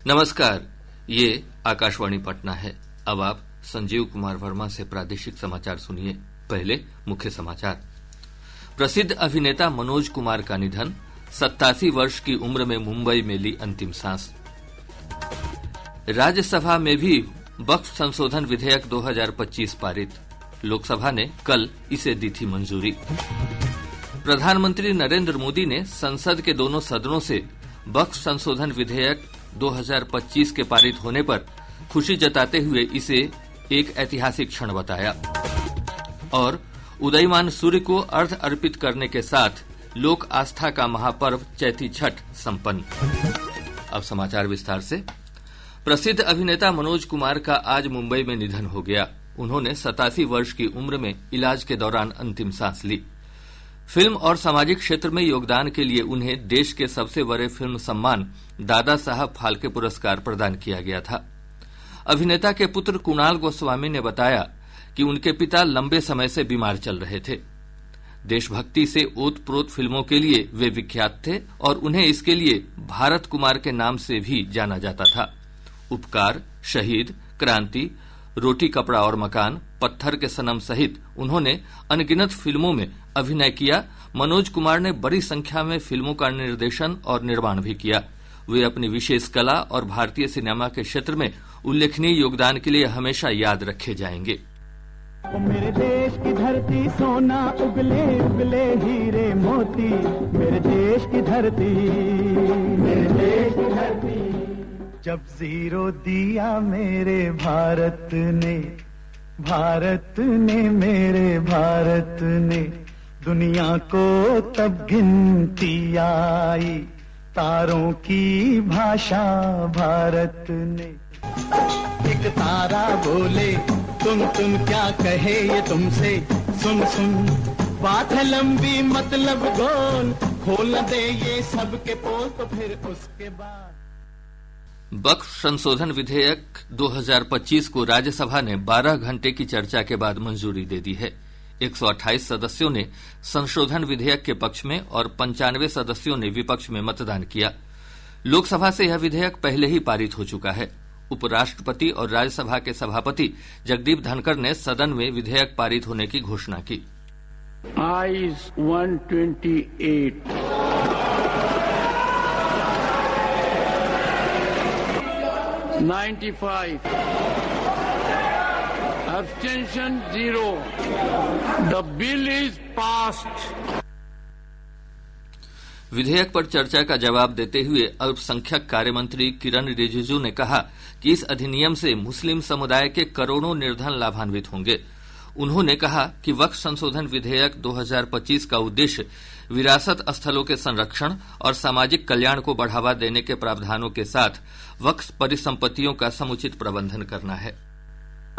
नमस्कार, ये आकाशवाणी पटना है। अब आप संजीव कुमार वर्मा से प्रादेशिक समाचार सुनिए। पहले मुख्य समाचार। प्रसिद्ध अभिनेता मनोज कुमार का निधन, 87 वर्ष की उम्र में मुंबई में ली अंतिम सांस। राज्यसभा में भी वक्फ संशोधन विधेयक 2025 पारित, लोकसभा ने कल इसे दी थी मंजूरी। प्रधानमंत्री नरेंद्र मोदी ने संसद के दोनों सदनों से वक्फ संशोधन विधेयक 2025 के पारित होने पर खुशी जताते हुए इसे एक ऐतिहासिक क्षण बताया और उदयमान सूर्य को अर्घ्य अर्पित करने के साथ लोक आस्था का महापर्व चैती छठ संपन्न। अब समाचार विस्तार से। प्रसिद्ध अभिनेता मनोज कुमार का आज मुंबई में निधन हो गया। उन्होंने 87 वर्ष की उम्र में इलाज के दौरान अंतिम सांस ली। फिल्म और सामाजिक क्षेत्र में योगदान के लिए उन्हें देश के सबसे बड़े फिल्म सम्मान दादा साहब फाल्के पुरस्कार प्रदान किया गया था। अभिनेता के पुत्र कुणाल गोस्वामी ने बताया कि उनके पिता लंबे समय से बीमार चल रहे थे। देशभक्ति से ओतप्रोत फिल्मों के लिए वे विख्यात थे और उन्हें इसके लिए भारत कुमार के नाम से भी जाना जाता था। उपकार, शहीद, क्रांति, रोटी कपड़ा और मकान, पत्थर के सनम सहित उन्होंने अनगिनत फिल्मों में अभिनय किया। मनोज कुमार ने बड़ी संख्या में फिल्मों का निर्देशन और निर्माण भी किया। वे अपनी विशेष कला और भारतीय सिनेमा के क्षेत्र में उल्लेखनीय योगदान के लिए हमेशा याद रखे जाएंगे। मेरे देश की धरती सोना उगले उगले हीरे मोती, मेरे देश की धरती, मेरे देश की धरती। जब जीरो दिया मेरे भारत ने, भारत ने मेरे भारत ने, दुनिया को तब गिनती आई, तारों की भाषा भारत ने। एक तारा बोले तुम क्या कहे ये तुमसे, सुन सुन बात है लंबी मतलब गोल, खोल दे ये सबके पोल तो फिर उसके बाद। वक्फ संशोधन विधेयक 2025 को राज्यसभा ने 12 घंटे की चर्चा के बाद मंजूरी दे दी है। 128 सदस्यों ने संशोधन विधेयक के पक्ष में और 95 सदस्यों ने विपक्ष में मतदान किया। लोकसभा से यह विधेयक पहले ही पारित हो चुका है। उपराष्ट्रपति और राज्यसभा के सभापति जगदीप धनखड़ ने सदन में विधेयक पारित होने की घोषणा की। Eyes 128, 95, abstention 0. The bill is passed. विधेयक पर चर्चा का जवाब देते हुए अल्पसंख्यक कार्य मंत्री किरण रिजिजू ने कहा कि इस अधिनियम से मुस्लिम समुदाय के करोड़ों निर्धन लाभान्वित होंगे। उन्होंने कहा कि वक्फ संशोधन विधेयक 2025 का उद्देश्य विरासत स्थलों के संरक्षण और सामाजिक कल्याण को बढ़ावा देने के प्रावधानों के साथ वक्फ परिसंपत्तियों का समुचित प्रबंधन करना है।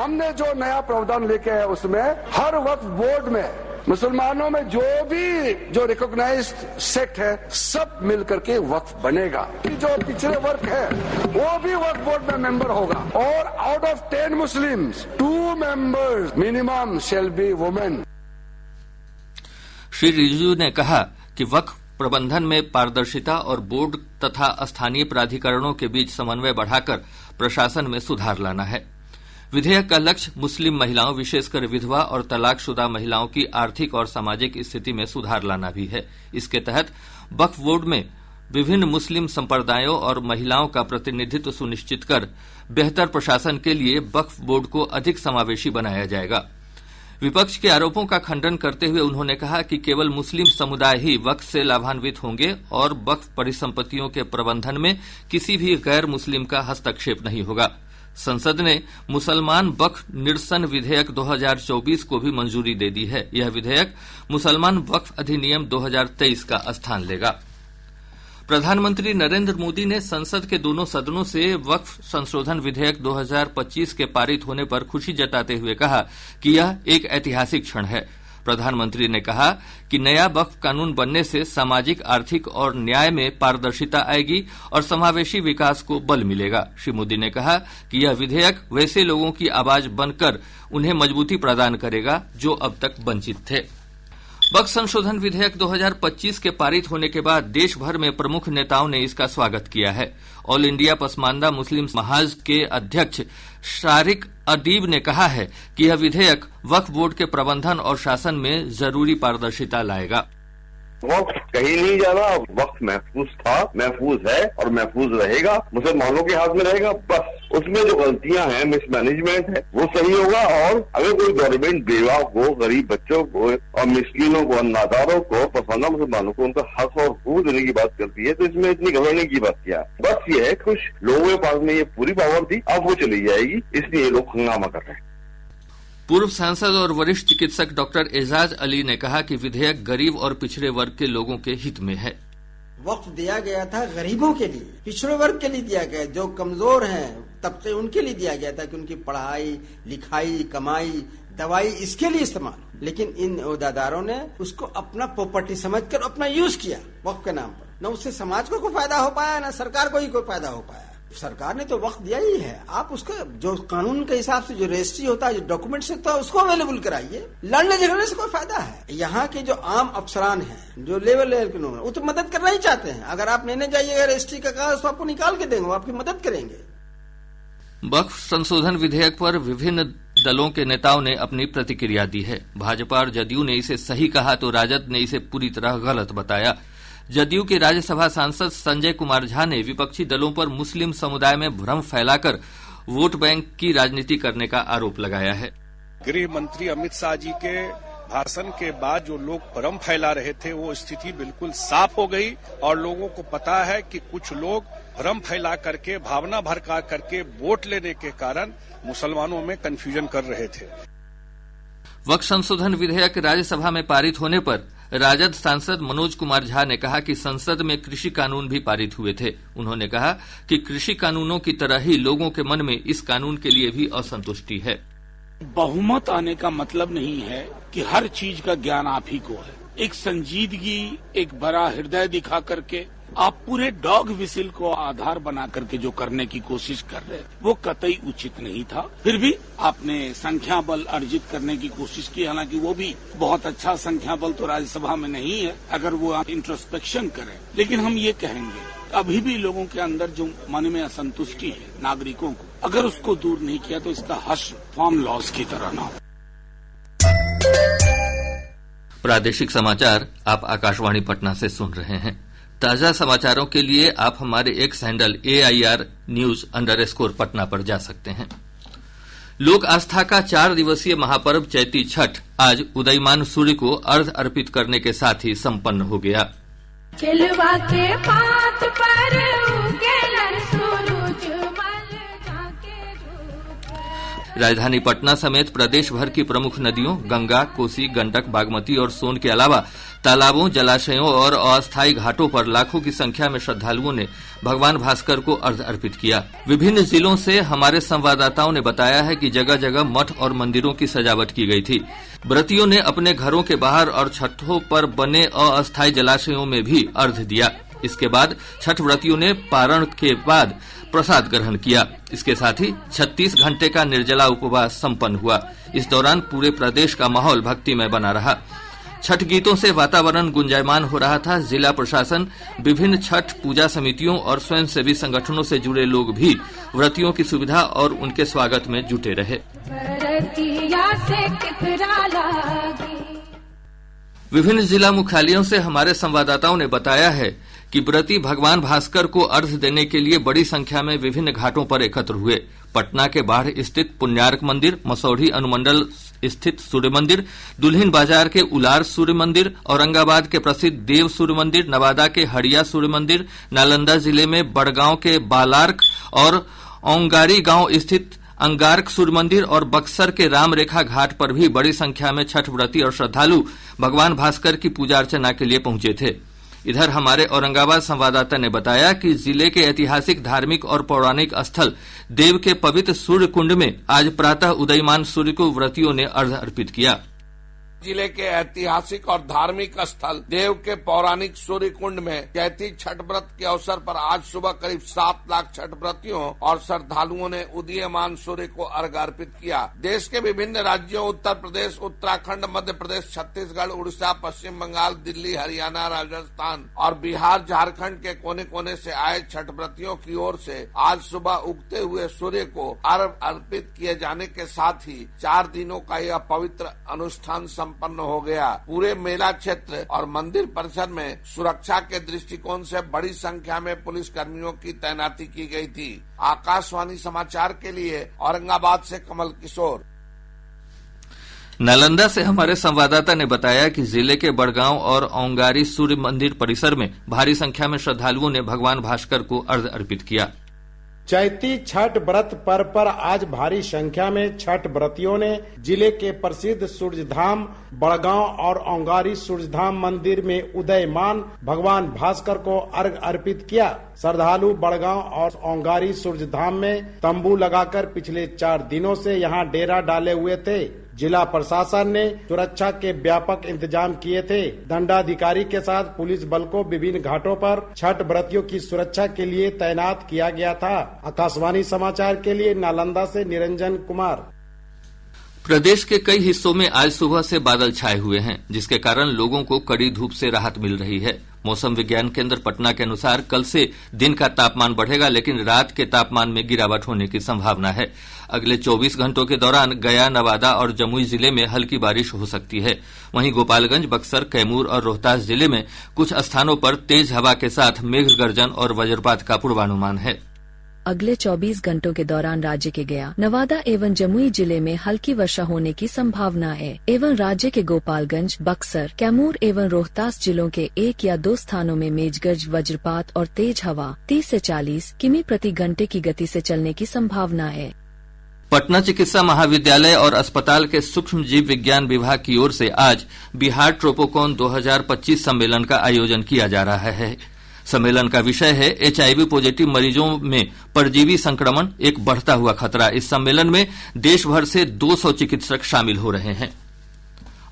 हमने जो नया प्रावधान लेके आया उसमें हर वक्फ बोर्ड में मुसलमानों में जो रिकॉग्नाइज्ड सेक्ट है सब मिलकर के वक्फ बनेगा। जो पिछड़े वर्ग है वो भी वक्फ बोर्ड में मेंबर होगा और out of 10 Muslims 2 members minimum shall be women. Shri Rijiju ने कहा कि वक्फ प्रबंधन में पारदर्शिता और बोर्ड तथा स्थानीय प्राधिकरणों के बीच समन्वय बढ़ाकर प्रशासन में सुधार लाना है। विधेयक का लक्ष्य मुस्लिम महिलाओं, विशेषकर विधवा और तलाकशुदा महिलाओं की आर्थिक और सामाजिक स्थिति में सुधार लाना भी है। इसके तहत वक्फ बोर्ड में विभिन्न मुस्लिम संप्रदायों और महिलाओं का प्रतिनिधित्व सुनिश्चित कर बेहतर प्रशासन के लिए वक्फ बोर्ड को अधिक समावेशी बनाया जाएगा। विपक्ष के आरोपों का खंडन करते हुए उन्होंने कहा कि केवल मुस्लिम समुदाय ही वक्फ से लाभान्वित होंगे और वक्फ परिसंपत्तियों के प्रबंधन में किसी भी गैर मुस्लिम का हस्तक्षेप नहीं होगा। संसद ने मुसलमान वक्फ निरसन विधेयक 2024 को भी मंजूरी दे दी है। यह विधेयक मुसलमान वक्फ अधिनियम 2023 का स्थान लेगा। प्रधानमंत्री नरेंद्र मोदी ने संसद के दोनों सदनों से वक्फ संशोधन विधेयक 2025 के पारित होने पर खुशी जताते हुए कहा कि यह एक ऐतिहासिक क्षण है। प्रधानमंत्री ने कहा कि नया वक्फ कानून बनने से सामाजिक, आर्थिक और न्याय में पारदर्शिता आएगी और समावेशी विकास को बल मिलेगा। श्री मोदी ने कहा कि यह विधेयक वैसे लोगों की आवाज बनकर उन्हें मजबूती प्रदान करेगा जो अब तक वंचित थे। वक्फ संशोधन विधेयक 2025 के पारित होने के बाद देश भर में प्रमुख नेताओं ने इसका स्वागत किया है। ऑल इंडिया पसमानदा मुस्लिम महाज के अध्यक्ष शारिक अदीब ने कहा है कि यह विधेयक वक्फ बोर्ड के प्रबंधन और शासन में जरूरी पारदर्शिता लाएगा। वक्त कहीं नहीं जा रहा, वक्त महफूज था, महफूज है और महफूज रहेगा, मुसलमानों के हाथ में रहेगा। बस उसमें जो गलतियां हैं, मिसमैनेजमेंट है, वो सही होगा। और अगर कोई गवर्नमेंट बेवा को, गरीब बच्चों को और मिस्किनों को, अन्नदाताओं को, पसंदा मुसलमानों को उनका हक और हकूक देने की बात करती है, तो इसमें इतनी घबराने की बात क्या है। बस ये है, कुछ लोगों के पास में ये पूरी पावर थी, अब वो चली जाएगी, इसलिए लोग हंगामा कर रहे हैं। पूर्व सांसद और वरिष्ठ चिकित्सक डॉक्टर एजाज अली ने कहा कि विधेयक गरीब और पिछड़े वर्ग के लोगों के हित में है। वक्त दिया गया था गरीबों के लिए, पिछड़े वर्ग के लिए दिया गया, जो कमजोर हैं तबके उनके लिए दिया गया था कि उनकी पढ़ाई लिखाई, कमाई, दवाई इसके लिए इस्तेमाल। लेकिन इन ओहदेदारों ने उसको अपना प्रॉपर्टी समझकर अपना यूज किया वक्त के नाम पर। न उससे समाज को कोई फायदा हो पाया, न सरकार को ही कोई फायदा हो पाया। सरकार ने तो वक्त दिया ही है, आप उसका जो कानून के हिसाब से जो रजिस्ट्री होता है, जो डॉक्यूमेंट्स होता है, उसको अवेलेबल कराइए। लड़ने झगड़ने से कोई फायदा है। यहाँ के जो आम अफसरान हैं, जो लेवल के लोग, वो तो मदद करना ही चाहते हैं। अगर आप लेने जाइएगा रजिस्ट्री का कागज तो आपको निकाल के देंगे, आपकी मदद करेंगे। वक्फ संशोधन विधेयक पर विभिन्न दलों के नेताओं ने अपनी प्रतिक्रिया दी है। भाजपा और जदयू ने इसे सही कहा तो राजद ने इसे पूरी तरह गलत बताया। जदयू के राज्यसभा सांसद संजय कुमार झा ने विपक्षी दलों पर मुस्लिम समुदाय में भ्रम फैलाकर वोट बैंक की राजनीति करने का आरोप लगाया है। गृह मंत्री अमित शाह जी के भाषण के बाद जो लोग भ्रम फैला रहे थे, वो स्थिति बिल्कुल साफ हो गई और लोगों को पता है कि कुछ लोग भ्रम फैला करके, भावना भड़का करके वोट लेने के कारण मुसलमानों में कंफ्यूजन कर रहे थे। वक्फ संशोधन विधेयक राज्यसभा में पारित होने पर राजद सांसद मनोज कुमार झा ने कहा कि संसद में कृषि कानून भी पारित हुए थे। उन्होंने कहा कि कृषि कानूनों की तरह ही लोगों के मन में इस कानून के लिए भी असंतुष्टि है। बहुमत आने का मतलब नहीं है कि हर चीज का ज्ञान आप ही को है। एक संजीदगी, एक बड़ा हृदय दिखा करके आप पूरे डॉग विसिल को आधार बना करके जो करने की कोशिश कर रहे हैं, वो कतई उचित नहीं था। फिर भी आपने संख्या बल अर्जित करने की कोशिश की, हालांकि वो भी बहुत अच्छा संख्या बल तो राज्यसभा में नहीं है अगर वो आप इंट्रोस्पेक्शन करें। लेकिन हम ये कहेंगे, अभी भी लोगों के अंदर जो मन में असंतुष्टि है नागरिकों को, अगर उसको दूर नहीं किया तो इसका हर्ष फार्म लॉस की तरह ना हो। प्रादेशिक समाचार आप आकाशवाणी पटना से सुन रहे हैं। ताजा समाचारों के लिए आप हमारे एक्स हैंडल AIR_News_ पटना पर जा सकते हैं। लोक आस्था का 4 दिवसीय महापर्व चैती छठ आज उदयमान सूर्य को अर्घ्य अर्पित करने के साथ ही संपन्न हो गया। खिलवा के पात पर उगेलन सूरज मल जाके रूप। राजधानी पटना समेत प्रदेश भर की प्रमुख नदियों गंगा, कोसी, गंडक, बागमती और सोन के अलावा तालाबों, जलाशयों और अस्थायी घाटों पर लाखों की संख्या में श्रद्धालुओं ने भगवान भास्कर को अर्घ्य अर्पित किया। विभिन्न जिलों से हमारे संवाददाताओं ने बताया है कि जगह जगह मठ और मंदिरों की सजावट की गई थी। व्रतियों ने अपने घरों के बाहर और छतों पर बने अस्थायी जलाशयों में भी अर्घ्य दिया। इसके बाद छठ व्रतियों ने पारण के बाद प्रसाद ग्रहण किया। इसके साथ ही 36 घंटे का निर्जला उपवास संपन्न हुआ। इस दौरान पूरे प्रदेश का माहौल भक्तिमय बना रहा। छठ गीतों से वातावरण गुंजायमान हो रहा था। जिला प्रशासन, विभिन्न छठ पूजा समितियों और स्वयंसेवी संगठनों से जुड़े लोग भी व्रतियों की सुविधा और उनके स्वागत में जुटे रहे। विभिन्न जिला मुख्यालयों से हमारे संवाददाताओं ने बताया है कि व्रती भगवान भास्कर को अर्घ्य देने के लिए बड़ी संख्या में विभिन्न घाटों पर एकत्र हुए। पटना के बाढ़ स्थित पुण्यार्क मंदिर, मसौढ़ी अनुमंडल स्थित सूर्य मंदिर, दुल्हिन बाजार के उलार सूर्य मंदिर, औरंगाबाद के प्रसिद्ध देव सूर्य मंदिर, नवादा के हड़िया सूर्य मंदिर, नालंदा जिले में बड़गांव के बालार्क और औंगारी गांव स्थित अंगारक सूर्य मंदिर और बक्सर के रामरेखा घाट पर भी बड़ी संख्या में छठ व्रती और श्रद्धालु भगवान भास्कर की पूजा अर्चना के लिए पहुंचे थे। इधर हमारे औरंगाबाद संवाददाता ने बताया कि जिले के ऐतिहासिक, धार्मिक और पौराणिक स्थल देव के पवित्र सूर्य कुंड में आज प्रातः उदयमान सूर्य को व्रतियों ने अर्घ्य अर्पित किया। जिले के ऐतिहासिक और धार्मिक स्थल देव के पौराणिक सूर्य कुंड में चैती छठ व्रत के अवसर पर आज सुबह करीब 7 लाख छठ व्रतियों और श्रद्धालुओं ने उदीयमान सूर्य को अर्घ्य अर्पित किया। देश के विभिन्न राज्यों उत्तर प्रदेश, उत्तराखंड, मध्य प्रदेश, छत्तीसगढ़, उड़ीसा, पश्चिम बंगाल, दिल्ली, हरियाणा, राजस्थान और बिहार, झारखंड के कोने कोने से आए छठ व्रतियों की ओर से आज सुबह उगते हुए सूर्य को अर्घ्य अर्पित किए जाने के साथ ही 4 दिनों का यह पवित्र अनुष्ठान संपन्न हो गया। पूरे मेला क्षेत्र और मंदिर परिसर में सुरक्षा के दृष्टिकोण से बड़ी संख्या में पुलिस कर्मियों की तैनाती की गई थी। आकाशवाणी समाचार के लिए औरंगाबाद से कमल किशोर। नालंदा से हमारे संवाददाता ने बताया कि जिले के बड़गांव और औंगारी सूर्य मंदिर परिसर में भारी संख्या में श्रद्धालुओं ने भगवान भास्कर को अर्घ्य अर्पित किया। चैती छठ व्रत पर्व पर आज भारी संख्या में छठ व्रतियों ने जिले के प्रसिद्ध सूर्यधाम बड़गांव और औंगारी सूर्यधाम मंदिर में उदयमान भगवान भास्कर को अर्घ्य अर्पित किया। श्रद्धालु बड़गांव और औंगारी सूर्यधाम में तंबू लगाकर पिछले 4 दिनों से यहां डेरा डाले हुए थे। जिला प्रशासन ने सुरक्षा के व्यापक इंतजाम किए थे। दंडाधिकारी के साथ पुलिस बल को विभिन्न घाटों पर छठ व्रतियों की सुरक्षा के लिए तैनात किया गया था। आकाशवाणी समाचार के लिए नालंदा से निरंजन कुमार। प्रदेश के कई हिस्सों में आज सुबह से बादल छाए हुए हैं, जिसके कारण लोगों को कड़ी धूप से राहत मिल रही है। मौसम विज्ञान केंद्र पटना के अनुसार कल से दिन का तापमान बढ़ेगा, लेकिन रात के तापमान में गिरावट होने की संभावना है। अगले 24 घंटों के दौरान गया, नवादा और जमुई जिले में हल्की बारिश हो सकती है। वहीं गोपालगंज, बक्सर, कैमूर और रोहतास जिले में कुछ स्थानों पर तेज हवा के साथ मेघ गर्जन और वज्रपात का पूर्वानुमान है। अगले 24 घंटों के दौरान राज्य के गया, नवादा एवं जमुई जिले में हल्की वर्षा होने की संभावना है एवं राज्य के गोपालगंज, बक्सर, कैमूर एवं रोहतास जिलों के 1 या 2 स्थानों में मेघगर्ज, वज्रपात और तेज हवा 30 से 40 किमी प्रति घंटे की गति से चलने की संभावना है। पटना चिकित्सा महाविद्यालय और अस्पताल के सूक्ष्म जीव विज्ञान विभाग की ओर से आज बिहार ट्रोपोकॉन 2025 सम्मेलन का आयोजन किया जा रहा है। सम्मेलन का विषय है HIV पॉजिटिव मरीजों में परजीवी संक्रमण, एक बढ़ता हुआ खतरा। इस सम्मेलन में देश भर से 200 चिकित्सक शामिल हो रहे हैं।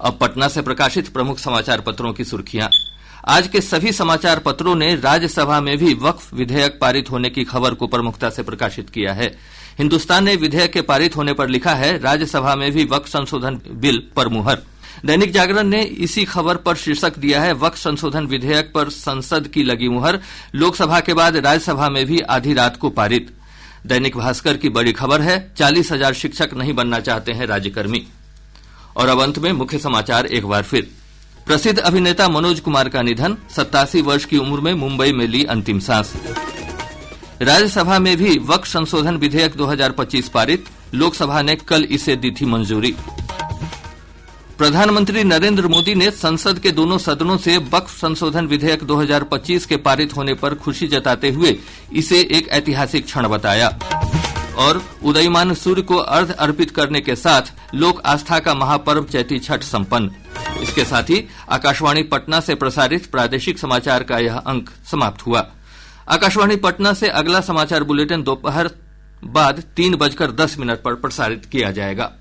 अब पटना से प्रकाशित प्रमुख समाचार पत्रों की सुर्खियां। आज के सभी समाचार पत्रों ने राज्यसभा में भी वक्फ विधेयक पारित होने की खबर को प्रमुखता से प्रकाशित किया है। हिन्दुस्तान ने विधेयक के पारित होने पर लिखा है, राज्यसभा में भी वक्फ संशोधन बिल पर मुहर। दैनिक जागरण ने इसी खबर पर शीर्षक दिया है, वक्फ संशोधन विधेयक पर संसद की लगी मुहर, लोकसभा के बाद राज्यसभा में भी आधी रात को पारित। दैनिक भास्कर की बड़ी खबर है, 40,000 शिक्षक नहीं बनना चाहते हैं राज्यकर्मी। और अब अंत में मुख्य समाचार एक बार फिर। प्रसिद्ध अभिनेता मनोज कुमार का निधन, 87 वर्ष की उम्र में मुंबई में ली अंतिम सांस। राज्यसभा में भी वक्फ संशोधन विधेयक 2025 पारित, लोकसभा ने कल इसे दी थी मंजूरी। प्रधानमंत्री नरेंद्र मोदी ने संसद के दोनों सदनों से वक्फ संशोधन विधेयक 2025 के पारित होने पर खुशी जताते हुए इसे एक ऐतिहासिक क्षण बताया। और उदयमान सूर्य को अर्घ्य अर्पित करने के साथ लोक आस्था का महापर्व चैती छठ संपन्न। इसके साथ ही आकाशवाणी पटना से प्रसारित प्रादेशिक समाचार का यह अंक समाप्त हुआ। आकाशवाणी पटना से अगला समाचार बुलेटिन दोपहर बाद 3:10 पर प्रसारित किया जाएगा।